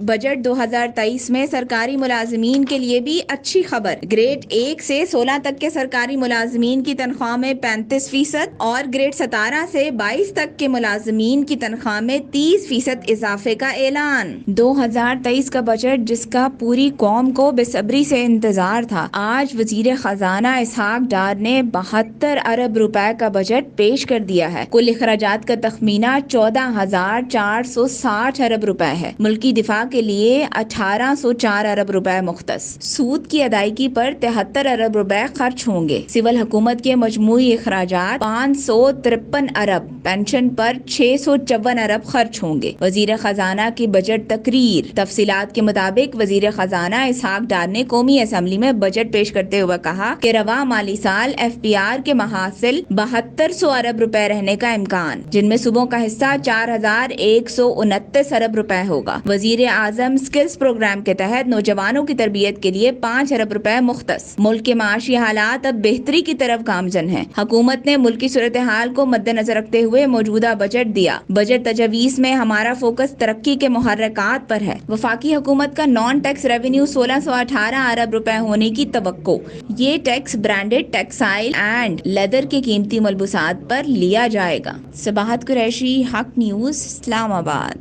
Budget 2023 میں سرکاری ملازمین کے لیے بھی اچھی خبر۔ گریڈ 1 سے 16 تک کے سرکاری ملازمین کی تنخواہ میں 35% اور گریڈ 17 سے 22 تک کے ملازمین کی تنخواہ میں 30% اضافے کا اعلان۔ 2023 کا بجٹ جس کا پوری قوم کو بے صبری سے انتظار تھا، آج وزیر خزانہ اسحاق ڈار نے 72 ارب روپے کا بجٹ پیش کر دیا ہے۔ کل اخراجات کا تخمینہ 14,460 ارب روپے ہے۔ ملکی دفاع کے لیے 1,804 ارب روپے مختص۔ سود کی ادائیگی پر 73 ارب روپے خرچ ہوں گے۔ سول حکومت کے مجموعی اخراجات 553 ارب، پنشن پر 654 ارب خرچ ہوں گے۔ وزیر خزانہ کی بجٹ تقریر۔ تفصیلات کے مطابق وزیر خزانہ اسحاق ڈار نے قومی اسمبلی میں بجٹ پیش کرتے ہوئے کہا کہ رواں مالی سال FPR کے محاصل 7200 ارب روپے رہنے کا امکان، جن میں صوبوں کا حصہ 4129 ارب روپے ہوگا۔ وزیر اعظم اسکلز پروگرام کے تحت نوجوانوں کی تربیت کے لیے 5 ارب روپے مختص۔ ملک کے معاشی حالات اب بہتری کی طرف گامزن ہیں۔ حکومت نے ملکی صورتحال کو مد نظر رکھتے ہوئے موجودہ بجٹ دیا۔ بجٹ تجویز میں ہمارا فوکس ترقی کے محرکات پر ہے۔ وفاقی حکومت کا نان ٹیکس ریونیو 1618 ارب روپے ہونے کی توقع۔ یہ tax branded textile and leather کے قیمتی ملبوسات پر لیا جائے گا۔ صباحت قریشی، حق نیوز، اسلام آباد۔